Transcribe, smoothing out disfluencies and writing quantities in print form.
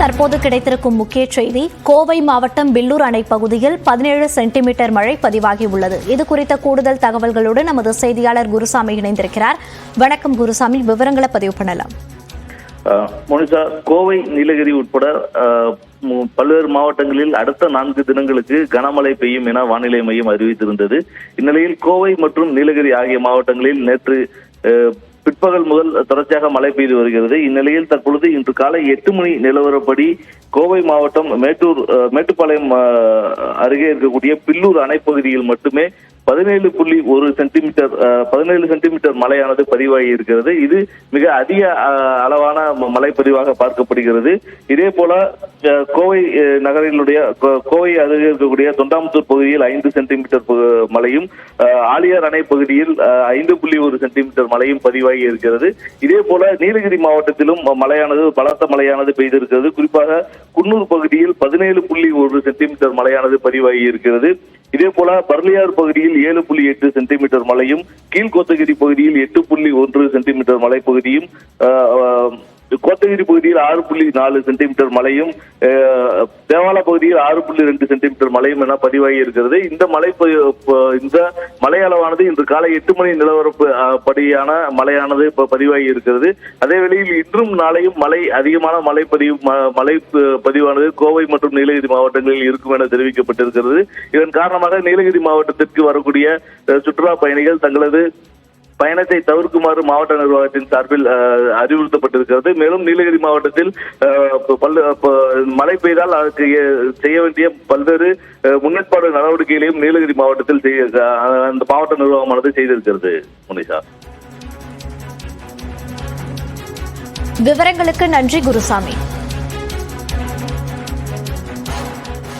தற்போது கிடைத்திருக்கும் முக்கிய செய்தி, கோவை மாவட்டம் பில்லூர் அணை பகுதியில் 17 சென்டிமீட்டர் மழை பதிவாகியுள்ளது. இது குறித்த கூடுதல் தகவல்களுடன் நமது செய்தியாளர் குருசாமி இணைந்திருக்கிறார். வணக்கம் குருசாமி, விவரங்களை பதிவு பண்ணலாம். மோனிஷா, கோவை, நீலகிரி உட்பட பல்வேறு மாவட்டங்களில் அடுத்த 4 தினங்களுக்கு கனமழை பெய்யும் என வானிலை மையம் அறிவித்திருந்தது. இந்நிலையில் கோவை மற்றும் நீலகிரி ஆகிய மாவட்டங்களில் நேற்று பிற்பகல் முதல் தொடர்ச்சியாக மழை பெய்து வருகிறது. இந்நிலையில் தற்பொழுது இன்று காலை 8 மணி நிலவரப்படி கோவை மாவட்டம் மேட்டுப்பாளையம் அருகே இருக்கக்கூடிய பில்லூர் அணை பகுதியில் மட்டுமே 17 சென்டிமீட்டர் மழையானது பதிவாகி இருக்கிறது. இது மிக அதிக அளவான மழை பதிவாக பார்க்கப்படுகிறது. இதே போல கோவை நகரினுடைய கோவை அருகே இருக்கக்கூடிய தொண்டாமுத்தூர் பகுதியில் 5 சென்டிமீட்டர் மழையும், ஆலியார் அணை பகுதியில் 5.1 சென்டிமீட்டர் மழையும் பதிவாகி இருக்கிறது. இதே போல நீலகிரி மாவட்டத்திலும் பலத்த மழையானது பெய்திருக்கிறது. குறிப்பாக குன்னூர் பகுதியில் 17.1 சென்டிமீட்டர் மழையானது பதிவாகி இருக்கிறது. இதே போல பர்லியார் பகுதியில் 7.8 சென்டிமீட்டர் மழையும், கீழ்கோத்தகிரி பகுதியில் 8.1 சென்டிமீட்டர் மழை பகுதியும், கோத்தகிரி பகுதியில் 6.4 சென்டிமீட்டர் மழையும், தேவாலா பகுதியில் 6.2 சென்டிமீட்டர் மழையும் என பதிவாகி இருக்கிறது. இந்த மழை அளவானது இன்று காலை 8 மணி நிலவரப்பு படியான மழையானது பதிவாகி இருக்கிறது. அதே வேளையில் இன்றும் நாளையும் அதிகமான மழை பதிவானது கோவை மற்றும் நீலகிரி மாவட்டங்களில் இருக்கும் என தெரிவிக்கப்பட்டிருக்கிறது. இதன் காரணமாக நீலகிரி மாவட்டத்திற்கு வரக்கூடிய சுற்றுலா பயணிகள் தங்களது பயணத்தை தவிர்க்குமாறு மாவட்ட நிர்வாகத்தின் சார்பில் அறிவுறுத்தப்பட்டிருக்கிறது. மேலும் நீலகிரி மாவட்டத்தில் மழை பெய்தால் அதற்கு செய்ய வேண்டிய பல்வேறு முன்னேற்பாடு நடவடிக்கைகளையும் நீலகிரி மாவட்டத்தில் அந்த மாவட்ட நிர்வாகமானது செய்திருக்கிறது. முனிஷா, விவரங்களுக்கு நன்றி குருசாமி.